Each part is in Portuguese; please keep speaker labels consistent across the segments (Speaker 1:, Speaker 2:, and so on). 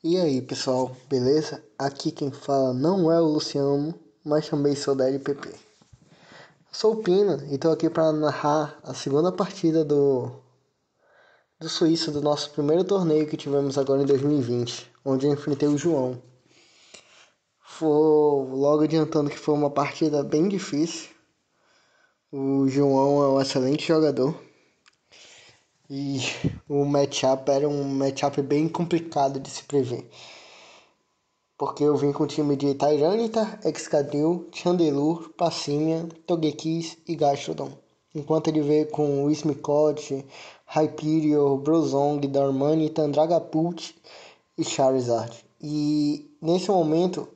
Speaker 1: E aí pessoal, beleza? Aqui quem fala não é o Luciano, mas também sou da LPP. Sou o Pina e estou aqui para narrar a segunda partida do Suíça do nosso primeiro torneio que tivemos agora em 2020, onde eu enfrentei o João. Vou logo adiantando que foi uma partida bem difícil. O João é um excelente jogador e o matchup era um matchup bem complicado de se prever. Porque eu vim com o time de Tyranitar, Excadrill, Chandelure, Passimia, Togekiss e Gastrodon. Enquanto ele veio com Wismicott, Hyperior, Brozong, Darmanitan, Dragapult e Charizard. E nesse momento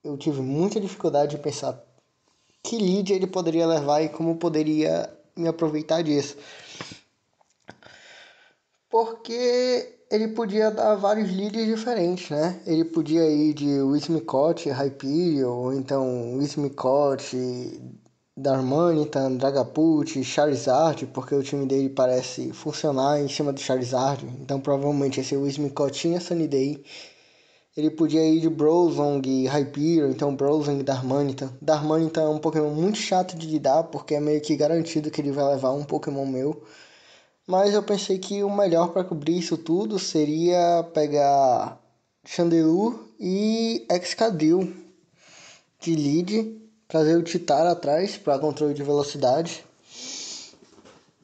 Speaker 1: eu tive muita dificuldade de pensar que lead ele poderia levar e como poderia me aproveitar disso. Porque ele podia dar vários leads diferentes, né? Ele podia ir de Wismicott, Hyperior, ou então Wismicott, Darmanitan, Dragapult, Charizard, porque o time dele parece funcionar em cima do Charizard, então provavelmente esse Wismicott tinha Sunny Day. Ele podia ir de Brozong e Hyperior, então Brozong e Darmanitan. Darmanitan é um Pokémon muito chato de lidar, porque é meio que garantido que ele vai levar um Pokémon meu. Mas eu pensei que o melhor para cobrir isso tudo seria pegar Chandelure e Excadrill de lead, trazer o Titara atrás para controle de velocidade.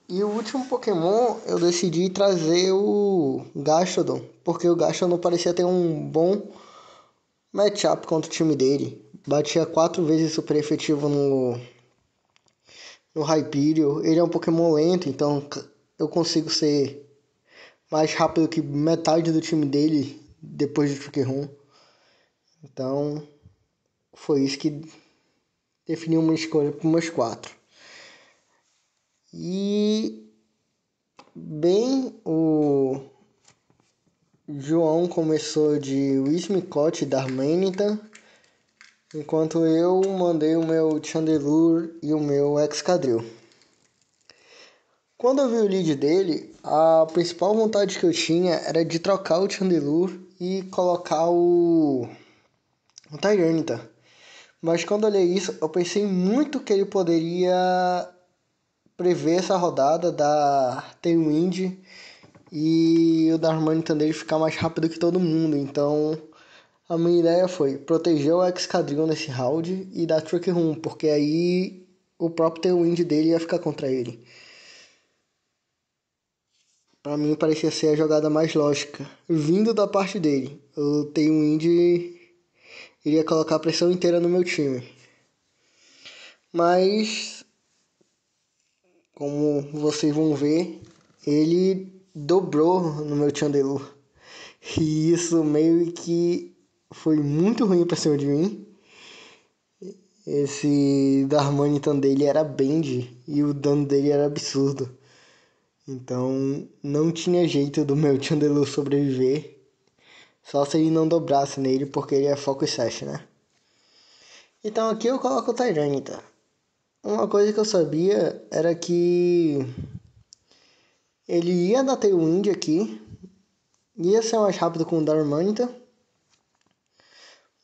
Speaker 1: E o último Pokémon eu decidi trazer o Gastrodon, porque o Gastrodon parecia ter um bom matchup contra o time dele. Batia 4 vezes super efetivo no Hyperior. Ele é um Pokémon lento, então eu consigo ser mais rápido que metade do time dele depois de Trick Room. Então, foi isso que definiu uma escolha para meus 4. E bem, o João começou de Wismicott e Darmanitan, enquanto eu mandei o meu Chandelure e o meu Excadrill. Quando eu vi o lead dele, a principal vontade que eu tinha era de trocar o Chandelure e colocar o Tyranitar. Mas quando eu olhei isso, eu pensei muito que ele poderia prever essa rodada da Tailwind e o Darmanitan dele ficar mais rápido que todo mundo. Então a minha ideia foi proteger o Excadrill nesse round e dar Trick Room, porque aí o próprio Tailwind dele ia ficar contra ele. Pra mim parecia ser a jogada mais lógica, vindo da parte dele. O Tailwind iria colocar a pressão inteira no meu time. Mas, como vocês vão ver, ele dobrou no meu Chandelure. E isso meio que foi muito ruim pra cima de mim. Esse Darmanitan dele era Bend e o dano dele era absurdo. Então não tinha jeito do meu Chandelure sobreviver. Só se ele não dobrasse nele, porque ele é Focus Sash, né? Então aqui eu coloco o Tyranitar. Uma coisa que eu sabia era que ele ia dar Tailwind aqui, ia ser mais rápido com o Darmanitan,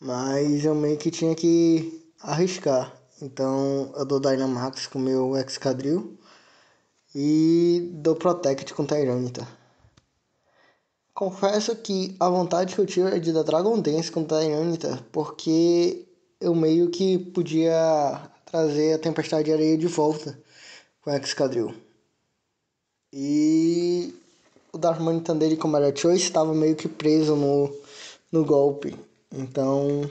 Speaker 1: mas eu meio que tinha que arriscar. Então eu dou Dynamax com o meu Excadrill e dou Protect com o Tyranitar. Confesso que a vontade que eu tive é de dar Dragon Dance com o Tyranitar, porque eu meio que podia trazer a Tempestade de Areia de volta com o Excadrill. E o Darmanitan dele, como era Choice, estava meio que preso no golpe. Então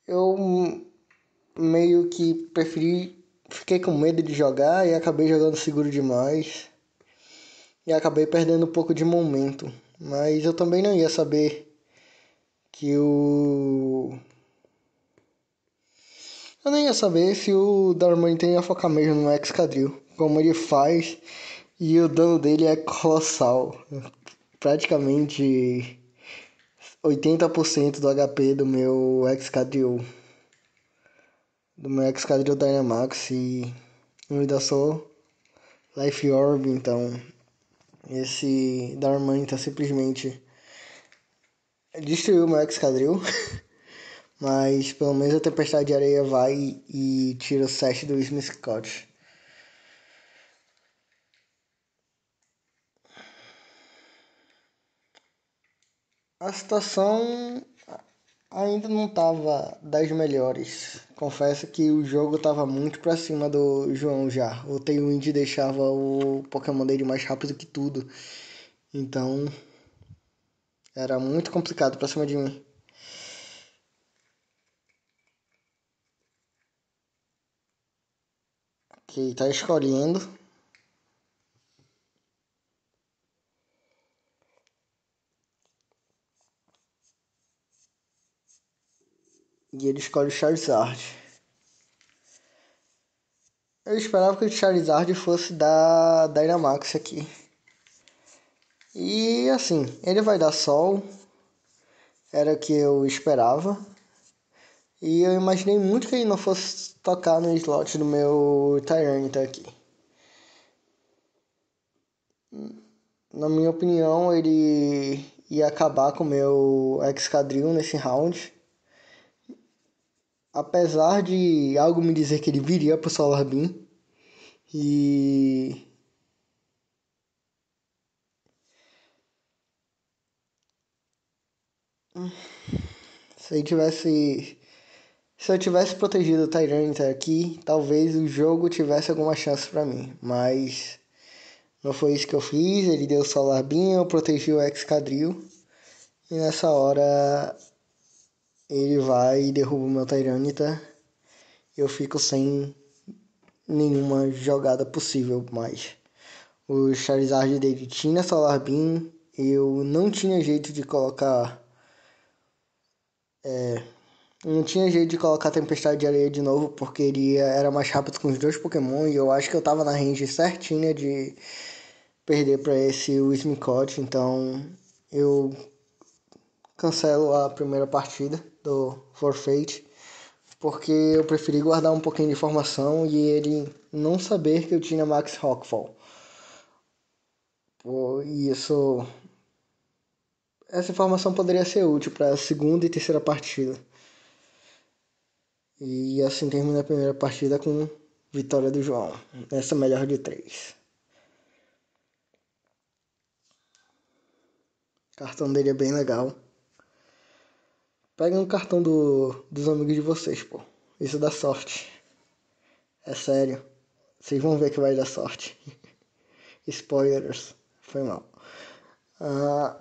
Speaker 1: eu meio que preferi, fiquei com medo de jogar e acabei jogando seguro demais. E acabei perdendo um pouco de momento. Mas eu também não ia saber que o... Eu nem ia saber se o Darmanitan ia focar mesmo no Excadrill, como ele faz, e o dano dele é colossal. Praticamente 80% do HP do meu Excadrill Dynamax, e eu ainda sou Life Orb, então Esse Darmanitan simplesmente destruiu o meu Excadrill. Mas pelo menos a Tempestade de Areia vai e tira o 7 do Smith Scott. A situação ainda não estava das melhores. Confesso que o jogo estava muito pra cima do João já. O Tailwind deixava o Pokémon dele mais rápido que tudo. Então era muito complicado pra cima de mim. Que tá escolhendo. E ele escolhe o Charizard. Eu esperava que o Charizard fosse da Dynamax aqui. E assim, ele vai dar sol, era o que eu esperava. E eu imaginei muito que ele não fosse tocar no slot do meu Tyranitar aqui. Na minha opinião, ele ia acabar com o meu Excadrill nesse round. Apesar de algo me dizer que ele viria pro Solar Beam. E se ele tivesse Se eu tivesse protegido o Tyranitar aqui, talvez o jogo tivesse alguma chance pra mim. Mas não foi isso que eu fiz. Ele deu Solar Beam, eu protegi o Excadrill. E nessa hora ele vai e derruba o meu Tyranitar. Eu fico sem nenhuma jogada possível mais. O Charizard dele tinha Solar Beam. Eu não tinha jeito de colocar... Não tinha jeito de colocar Tempestade de Areia de novo, porque ele era mais rápido com os dois Pokémon. E eu acho que eu tava na range certinha de perder para esse Wismicott. Então eu cancelo a primeira partida do Forfeit, porque eu preferi guardar um pouquinho de informação e ele não saber que eu tinha Max Rockfall. E essa informação poderia ser útil para a segunda e terceira partida. E assim termina a primeira partida com vitória do João. Essa melhor de 3. O cartão dele é bem legal. Peguem um cartão dos amigos de vocês, pô. Isso dá sorte. É sério. Vocês vão ver que vai dar sorte. Spoilers. Foi mal. Ah,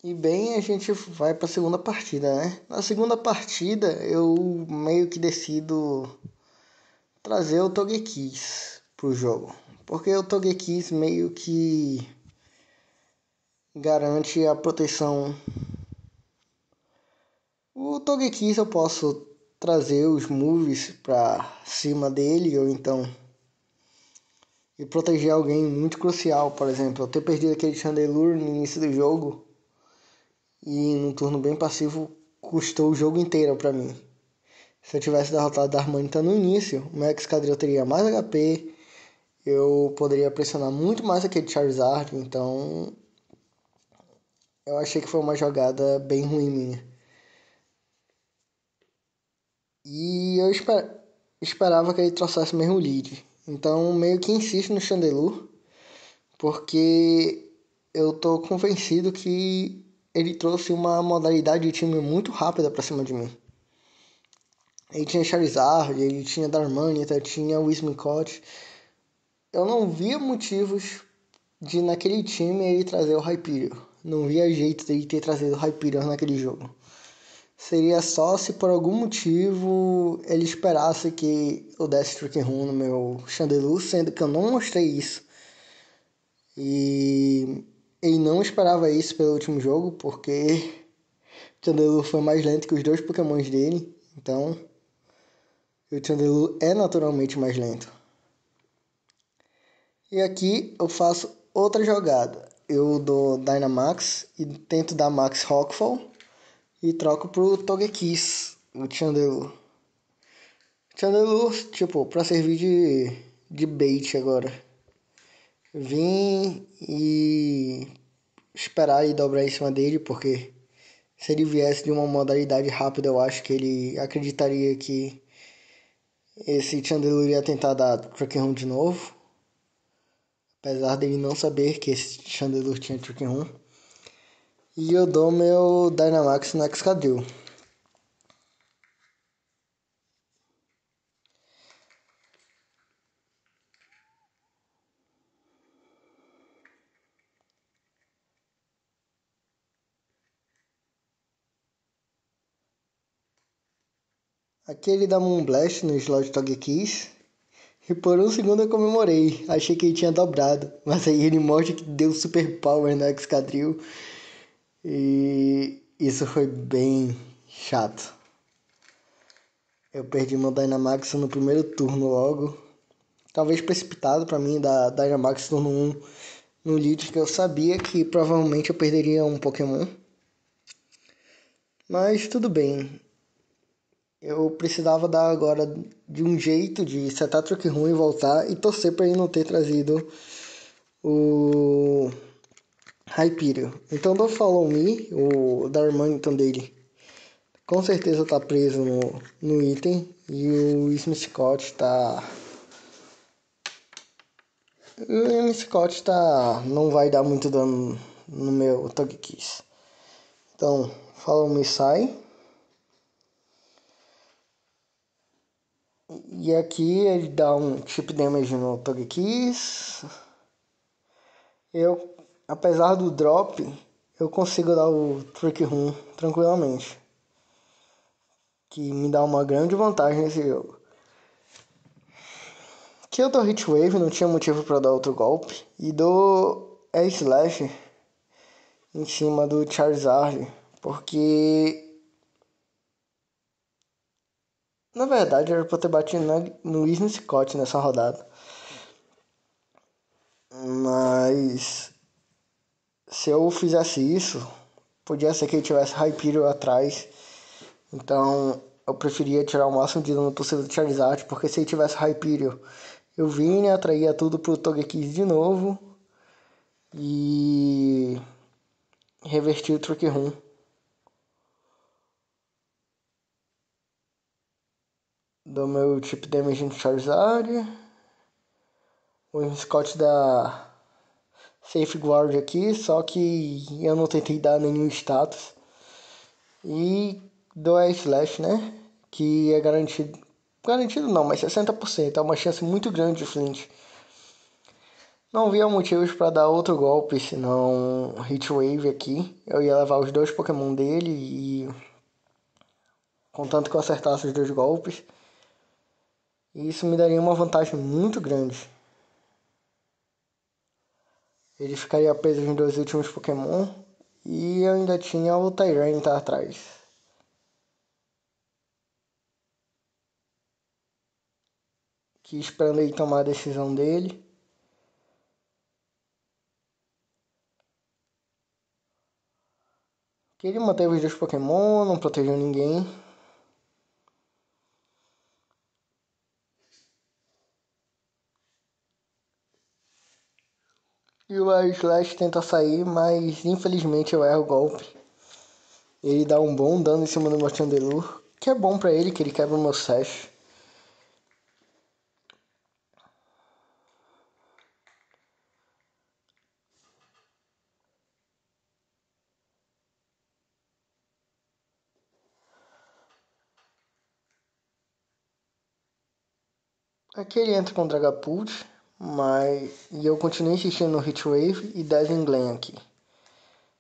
Speaker 1: e bem, a gente vai para a segunda partida, né? Na segunda partida, eu meio que decido trazer o Togekiss pro jogo. Porque o Togekiss meio que garante a proteção. O Togekiss eu posso trazer os moves pra cima dele, ou então e proteger alguém muito crucial, por exemplo, eu ter perdido aquele Chandelure no início do jogo e num turno bem passivo custou o jogo inteiro pra mim. Se eu tivesse derrotado Darmanitan no início, o meu Excadrill teria mais HP, eu poderia pressionar muito mais aquele Charizard, então eu achei que foi uma jogada bem ruim minha. E eu esperava que ele trouxesse mesmo o lead. Então meio que insisto no Chandelure, porque eu tô convencido que ele trouxe uma modalidade de time muito rápida pra cima de mim. Ele tinha Charizard, ele tinha Darmanitan, tinha Wismicott. Eu não via motivos de naquele time ele trazer o Hyperion. Não via jeito de ter trazido o Hyperion naquele jogo. Seria só se por algum motivo ele esperasse que eu desse Trick Room no meu Chandelure, sendo que eu não mostrei isso. E ele não esperava isso pelo último jogo, porque o Chandelure foi mais lento que os dois Pokémons dele. Então, o Chandelure é naturalmente mais lento. E aqui eu faço outra jogada. Eu dou Dynamax e tento dar Max Rockfall e troco pro Togekiss, o Chandelure. Chandelure, tipo, pra servir de bait agora. Vim e esperar e dobrar em cima dele, porque se ele viesse de uma modalidade rápida, eu acho que ele acreditaria que esse Chandelure ia tentar dar Trick Room de novo. Apesar dele não saber que esse Chandelure tinha Trick Room. E eu dou meu Dynamax no Excadrill. Aquele da Moonblast no slot Togekiss. E por um segundo eu comemorei. Achei que ele tinha dobrado. Mas aí ele mostra que deu Super Power no Excadrill. E isso foi bem chato. Eu perdi meu Dynamax no primeiro turno logo. Talvez precipitado pra mim da Dynamax turno 1 no lead, que eu sabia que provavelmente eu perderia um Pokémon. Mas tudo bem. Eu precisava dar agora de um jeito de setar truque ruim e voltar e torcer para ele não ter trazido o Hyperion. Então do Follow Me, o Darmanitan dele, com certeza tá preso no item e o Scott tá... O Scott tá... não vai dar muito dano no meu Togekiss. Então, Follow Me sai. E aqui ele dá um chip damage no Togekiss. Eu, apesar do drop, eu consigo dar o Trick Room tranquilamente. Que me dá uma grande vantagem nesse jogo. Que eu dou Hit Wave, não tinha motivo para dar outro golpe. E dou Slash em cima do Charizard. Porque... na verdade era pra ter batido no Isne Scott nessa rodada. Mas... se eu fizesse isso, podia ser que ele tivesse Hyperion atrás. Então eu preferia tirar o máximo de dano possível do Charizard, porque se ele tivesse Hyperion, eu vinha, atraía tudo pro Togekiss de novo e revertia o Trick Room. Do meu Chip Damage no Charizard. O Scott da Safeguard aqui, só que eu não tentei dar nenhum status. E dou a Slash, né? Que é garantido. Garantido não, mas 60%. É uma chance muito grande de Flint. Não via motivos para dar outro golpe, senão Hit Wave aqui. Eu ia levar os dois Pokémon dele e... contanto que eu acertasse os dois golpes. E isso me daria uma vantagem muito grande. Ele ficaria preso nos dois últimos Pokémon. E eu ainda tinha o Tyrant atrás. Que esperando ele tomar a decisão dele. Que ele manteve os dois Pokémon, não protegeu ninguém. E o Slash tenta sair, mas infelizmente eu erro o golpe. Ele dá um bom dano em cima do meu Chandelure, que é bom pra ele, que ele quebra o meu Sash. Aqui ele entra com Dragapult, e eu continuo insistindo no Hitwave e Dazzling Glen aqui.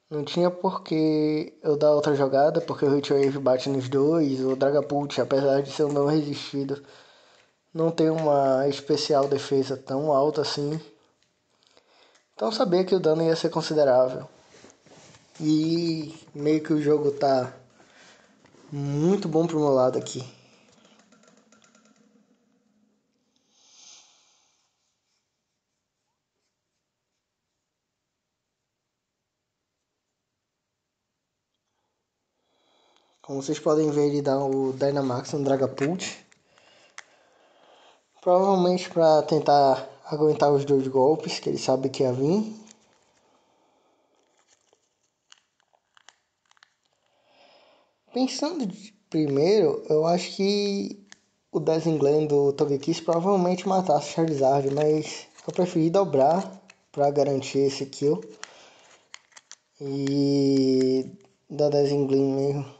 Speaker 1: Não tinha por que eu dar outra jogada, porque o Hitwave bate nos dois. O Dragapult, apesar de ser um não resistido, não tem uma especial defesa tão alta assim. Então eu sabia que o dano ia ser considerável. E meio que o jogo tá muito bom pro meu lado aqui. Como vocês podem ver, ele dá o Dynamax no Dragapult. Provavelmente para tentar aguentar os 2 golpes que ele sabe que ia vir. Pensando primeiro, eu acho que o Desengland do Togekiss provavelmente matasse o Charizard, mas eu preferi dobrar para garantir esse kill. E dar Desengland mesmo.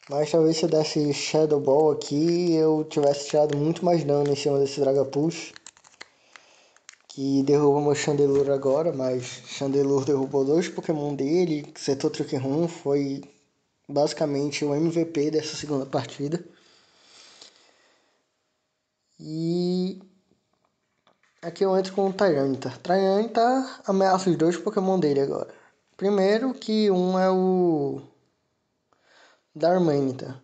Speaker 1: Mas talvez se eu desse Shadow Ball aqui, eu tivesse tirado muito mais dano em cima desse Dragapult. Que derruba meu Chandelure agora, mas Chandelure derrubou 2 Pokémon dele, setou Trick Room, foi basicamente o MVP dessa segunda partida. E aqui eu entro com o Tyranitar. Tyranitar ameaça os 2 Pokémon dele agora. Primeiro que um é o Darmanitar.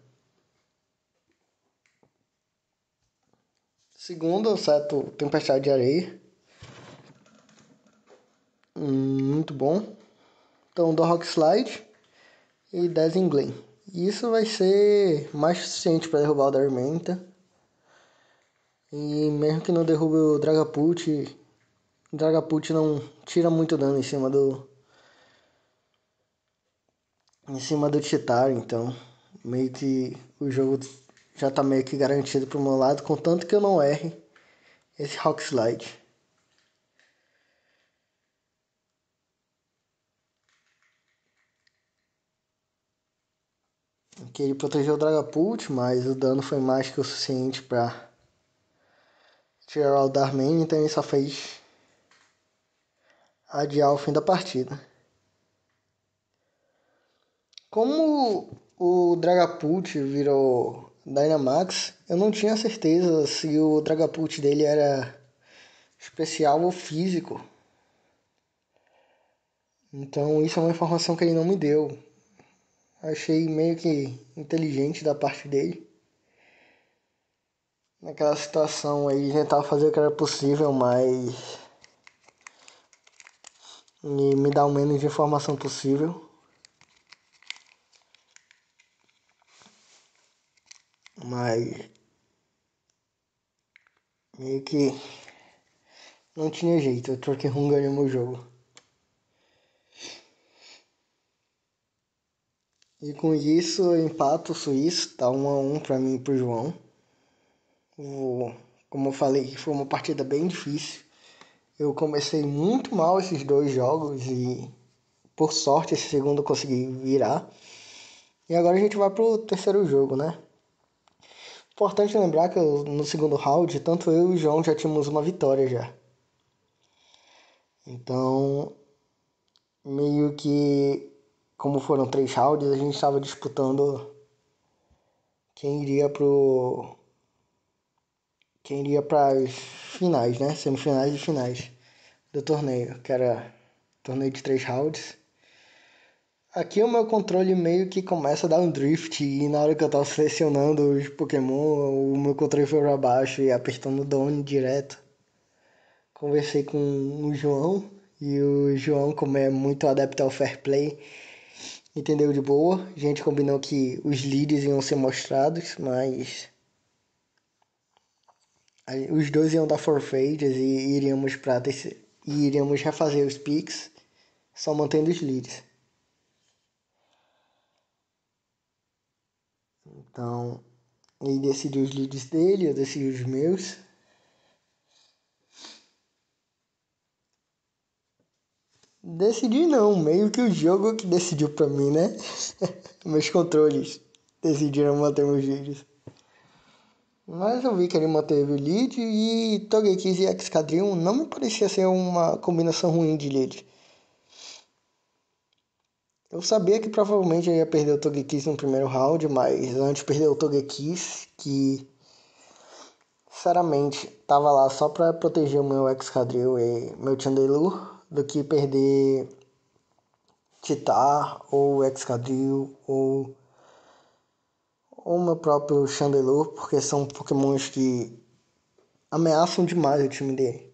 Speaker 1: Segundo, eu seto Tempestade de Areia. Muito bom. Então dou Rock Slide e Desengland. Isso vai ser mais suficiente para derrubar o Darmanitar. E mesmo que não derrube o Dragapult não tira muito dano em cima do Chitara, então meio que o jogo já tá meio que garantido pro meu lado, contanto que eu não erre esse Rock Slide. Aqui ele protegeu o Dragapult, mas o dano foi mais que o suficiente para tirar o Darman, então ele só fez adiar o fim da partida. Como o Dragapult virou Dynamax, eu não tinha certeza se o Dragapult dele era especial ou físico. Então isso é uma informação que ele não me deu. Achei meio que inteligente da parte dele. Naquela situação aí, tentar fazer o que era possível, mas e me dar o menos de informação possível. Mas meio que não tinha jeito, o Turkey Room ganhou meu jogo. E com isso eu empato o Suíço, tá 1-1 pra mim e pro João. Como eu falei, foi uma partida bem difícil. Eu comecei muito mal esses 2 jogos e por sorte esse segundo eu consegui virar. E agora a gente vai pro terceiro jogo, né? Importante lembrar que no segundo round, tanto eu e o João já tínhamos uma vitória já. Então, meio que, como foram 3 rounds, a gente estava disputando quem iria para as finais, né? Semifinais e finais do torneio, que era torneio de 3 rounds. Aqui o meu controle meio que começa a dar um drift e na hora que eu tava selecionando os Pokémon, o meu controle foi pra baixo e apertando o Done direto. Conversei com o João e o João, como é muito adepto ao fair play, entendeu de boa. A gente combinou que os leads iam ser mostrados, mas os dois iam dar forfeitos e iríamos refazer os picks, só mantendo os leads. Então, ele decidiu os leads dele, eu decidi os meus. Decidi não, meio que o jogo que decidiu pra mim, né? Meus controles decidiram manter meus leads. Mas eu vi que ele manteve o lead e Togekiss e Excadrill não me parecia ser uma combinação ruim de lead. Eu sabia que provavelmente eu ia perder o Togekiss no primeiro round, mas antes de perder o Togekiss, que sinceramente tava lá só pra proteger o meu Excadrill e meu Chandelure, do que perder Titar ou Excadrill ou meu próprio Chandelure, porque são pokémons que ameaçam demais o time dele.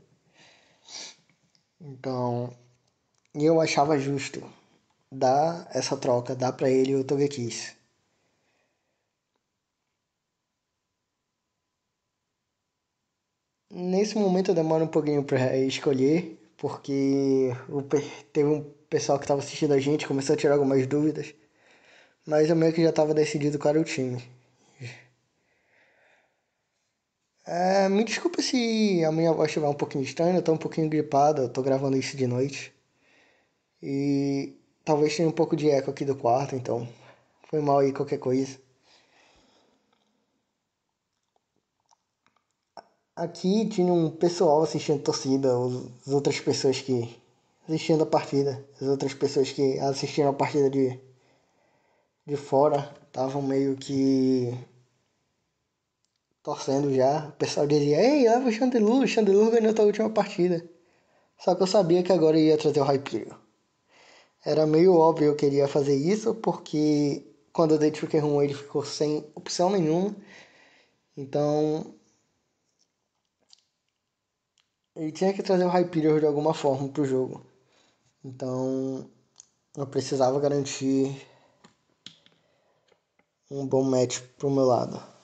Speaker 1: Então, eu achava justo dar essa troca, dar pra ele o Togekiss. Nesse momento eu demoro um pouquinho pra escolher, porque teve um pessoal que tava assistindo a gente, começou a tirar algumas dúvidas, mas eu meio que já tava decidido qual era o time. Me desculpa se a minha voz estiver um pouquinho estranha, eu tô um pouquinho gripado, eu tô gravando isso de noite. E talvez tenha um pouco de eco aqui do quarto, então foi mal aí qualquer coisa. Aqui tinha um pessoal assistindo a torcida, as outras pessoas que assistindo a partida, as outras pessoas que assistiram a partida de fora estavam meio que torcendo já. O pessoal dizia, ei, leva o Chandelure ganhou a última partida. Só que eu sabia que agora ia trazer o Hyperion. Era meio óbvio que eu queria fazer isso, porque quando eu dei Trick Room ele ficou sem opção nenhuma. Então ele tinha que trazer o Hyperior de alguma forma pro jogo. Então eu precisava garantir um bom match pro meu lado.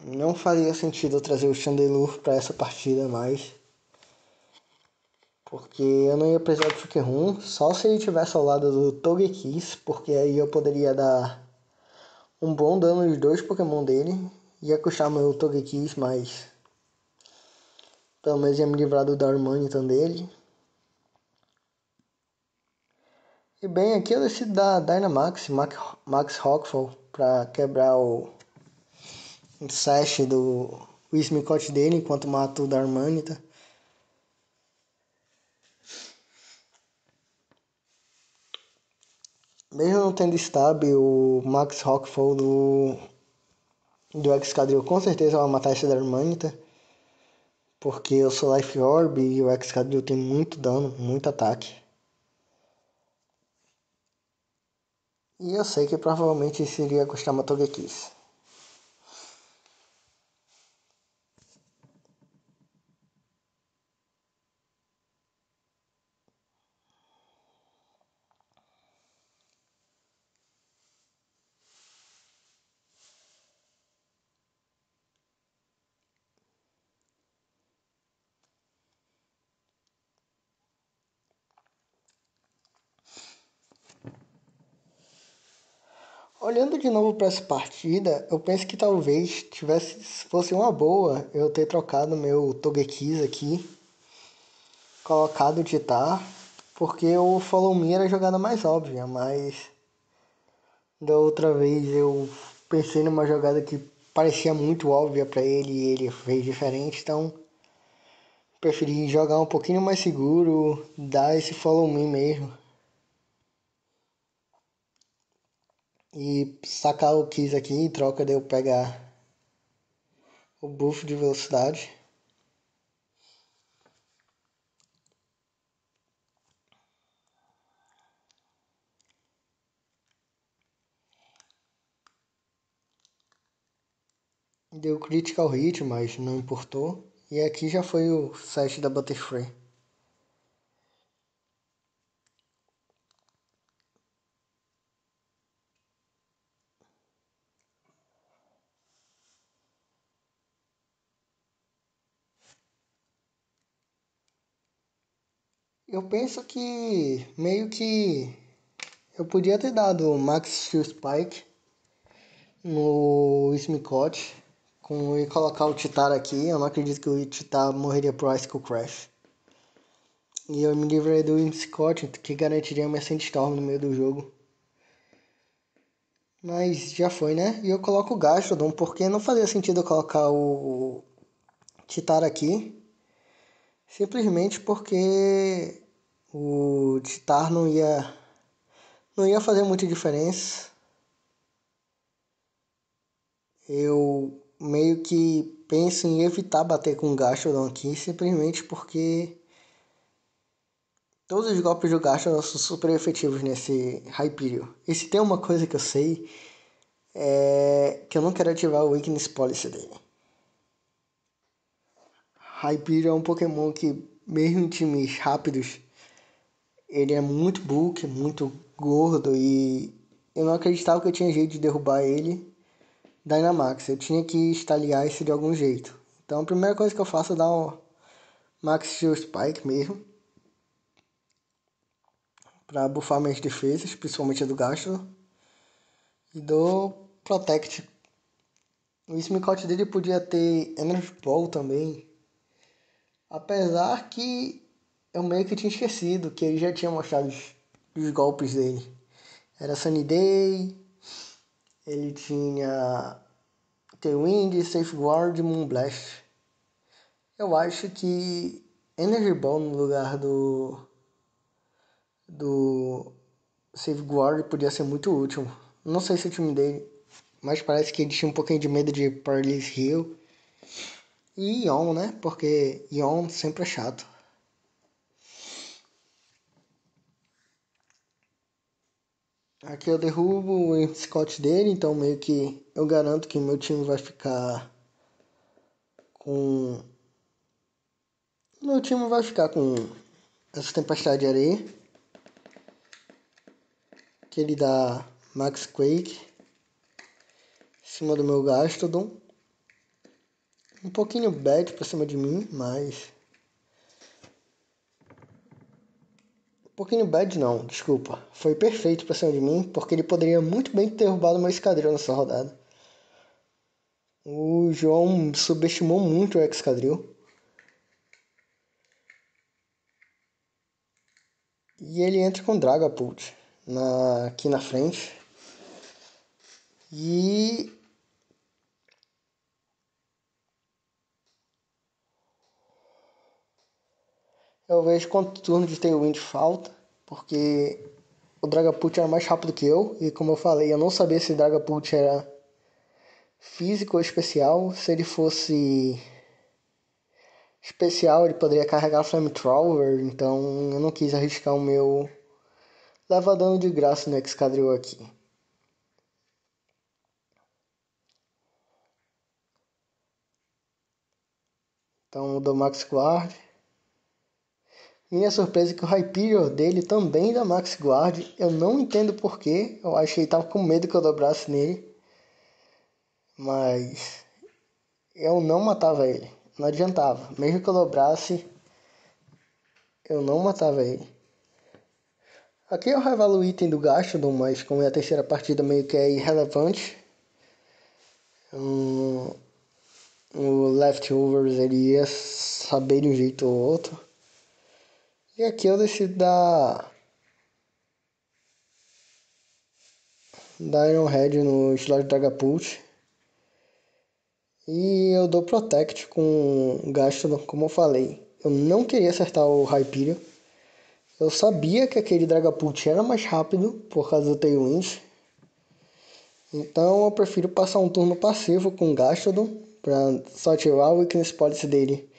Speaker 1: Não faria sentido eu trazer o Chandelure para essa partida mais. Porque eu não ia precisar de Trick Room, só se ele tivesse ao lado do Togekiss, porque aí eu poderia dar um bom dano nos dois Pokémon dele. Ia custar meu Togekiss, mas pelo menos ia me livrar do Darmanitan dele. E bem, aqui eu decido dar Dynamax, Max Rockfall, pra quebrar o sash do Wismicott dele enquanto mato o Darmanitan. Mesmo não tendo stab, o Max Rockfall do Excadrill com certeza vai matar esse Darmanitan. Porque eu sou Life Orb e o Excadrill tem muito dano, muito ataque. E eu sei que provavelmente isso iria custar uma Togekiss. Olhando de novo para essa partida, eu penso que talvez fosse uma boa eu ter trocado meu Togekiss aqui, colocado o Titar, porque o Follow Me era a jogada mais óbvia, mas da outra vez eu pensei numa jogada que parecia muito óbvia para ele e ele fez diferente, então preferi jogar um pouquinho mais seguro, dar esse Follow Me mesmo e sacar o Kiss aqui em troca de eu pegar o buff de velocidade. Deu critical hit, mas não importou. E aqui já foi o set da Butterfree. Eu penso que meio que eu podia ter dado o Max Steel Spike no Smicote e colocar o Titar aqui. Eu não acredito que o Titar morreria pro Icicle Crash. E eu me livrei do Smicote, que garantiria uma Sandstorm no meio do jogo. Mas já foi, né? E eu coloco o Gastrodon, porque não fazia sentido eu colocar o Titar aqui. Simplesmente porque o Titar não ia fazer muita diferença. Eu meio que penso em evitar bater com o Gastrodon aqui, simplesmente porque todos os golpes do Gastrodon são super efetivos nesse Hyperion. E se tem uma coisa que eu sei, é que eu não quero ativar o Weakness Policy dele. Hyperion é um Pokémon que, mesmo em times rápidos, ele é muito bulk, muito gordo e eu não acreditava que eu tinha jeito de derrubar ele Dynamax. Eu tinha que estaliar isso de algum jeito. Então a primeira coisa que eu faço é dar um Max Steel Spike mesmo. Pra buffar minhas defesas, principalmente a do Gastro. E dou Protect. O Smicote dele podia ter Energy Ball também. Apesar que eu meio que tinha esquecido que ele já tinha mostrado os golpes dele. Era Sunny Day, ele tinha Tailwind, Safeguard e Moonblast. Eu acho que Energy Ball no lugar do Safeguard podia ser muito útil. Não sei se o time dele, mas parece que ele tinha um pouquinho de medo de Paralyze Heal. E Ion, né? Porque Ion sempre é chato. Aqui eu derrubo o Scott dele, então meio que eu garanto que meu time vai ficar com... Meu time vai ficar com essa tempestade de areia. Que ele dá Max Quake em cima do meu Gastrodon. Um pouquinho bad pra cima de mim, mas... Um pouquinho bad não, desculpa. Foi perfeito pra cima de mim, porque ele poderia muito bem ter derrubado meu Excadrill nessa rodada. O João subestimou muito o Excadrill. E ele entra com Dragapult aqui na frente. E... eu vejo quanto turno de Tailwind falta, porque o Dragapult era mais rápido que eu. E como eu falei, eu não sabia se Dragapult era físico ou especial. Se ele fosse especial, ele poderia carregar Flamethrower. Então eu não quis arriscar o meu levar dano de graça no Excadrill aqui. Então eu dou Max Guard. Minha surpresa é que o Hyperior dele também dá Max Guard. Eu não entendo porquê. Eu acho que ele tava com medo que eu dobrasse nele. Mas eu não matava ele. Não adiantava. Mesmo que eu dobrasse, eu não matava ele. Aqui eu revelo o item do Gastrodon, mas como é a terceira partida meio que é irrelevante. O Leftovers ele ia saber de um jeito ou outro. E aqui eu decido dar Iron Head no slot Dragapult. E eu dou Protect com Gastrodon, como eu falei. Eu não queria acertar o Hyperion. Eu sabia que aquele Dragapult era mais rápido por causa do Tailwind. Então eu prefiro passar um turno passivo com Gastrodon para só ativar o Weakness Policy dele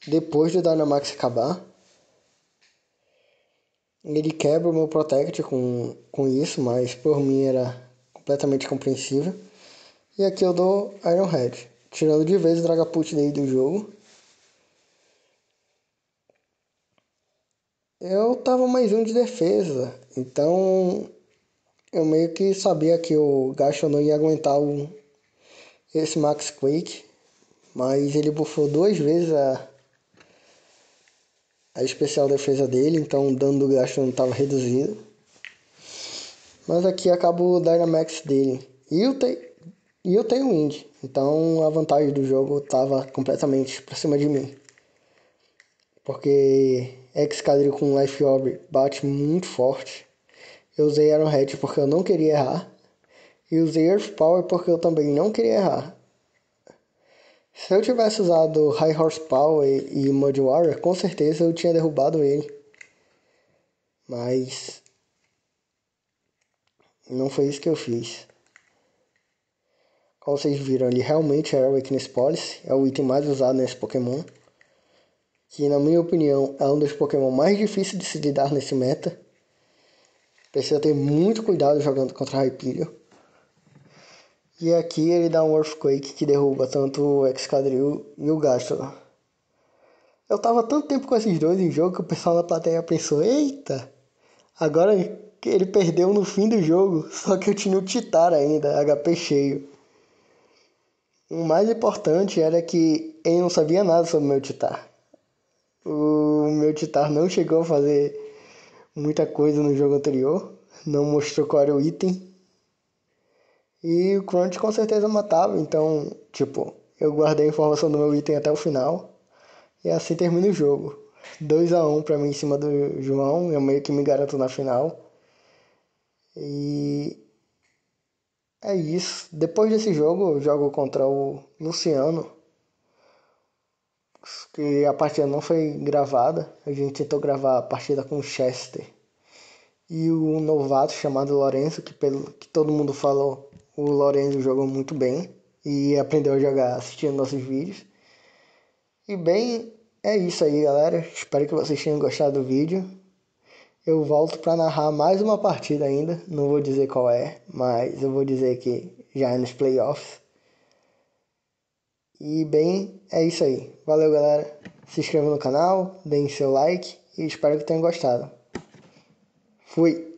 Speaker 1: depois do Dynamax acabar. Ele quebra o meu Protect com isso, mas por mim era completamente compreensível. E aqui eu dou Iron Head, tirando de vez o Dragapult dele do jogo. Eu tava mais um de defesa, então eu meio que sabia que o Gaston não ia aguentar esse Max Quake, mas ele buffou duas vezes a especial defesa dele, então o dano do Gaston estava reduzido. Mas aqui acaba o Dynamax dele e eu tenho Wind, então a vantagem do jogo estava completamente pra cima de mim. Porque Excadrill com Life Orb bate muito forte. Eu usei Iron Head porque eu não queria errar. E usei Earth Power porque eu também não queria errar. Se eu tivesse usado High Horsepower e Mud Warrior, com certeza eu tinha derrubado ele. Mas não foi isso que eu fiz. Como vocês viram, ele realmente era o Weakness Policy. É o item mais usado nesse Pokémon. Que na minha opinião é um dos Pokémon mais difíceis de se lidar nesse meta. Precisa ter muito cuidado jogando contra Hyperion. E aqui ele dá um Earthquake que derruba tanto o Excadrill e o Gastrodon. Eu tava tanto tempo com esses dois em jogo que o pessoal na plateia pensou, eita, agora ele perdeu no fim do jogo, só que eu tinha o Titar ainda, HP cheio. O mais importante era que ele não sabia nada sobre o meu Titar. O meu Titar não chegou a fazer muita coisa no jogo anterior, não mostrou qual era o item. E o Crunch com certeza matava, então, tipo, eu guardei a informação do meu item até o final. E assim termina o jogo. 2-1 pra mim em cima do João, eu meio que me garanto na final. E é isso. Depois desse jogo, eu jogo contra o Luciano, que a partida não foi gravada. A gente tentou gravar a partida com o Chester e o novato chamado Lorenzo, que pelo que todo mundo falou, o Lorenzo jogou muito bem e aprendeu a jogar assistindo nossos vídeos. E bem, é isso aí, galera. Espero que vocês tenham gostado do vídeo. Eu volto para narrar mais uma partida ainda, não vou dizer qual é, mas eu vou dizer que já é nos playoffs. E bem, é isso aí. Valeu, galera. Se inscreva no canal, deem seu like e espero que tenham gostado. Fui!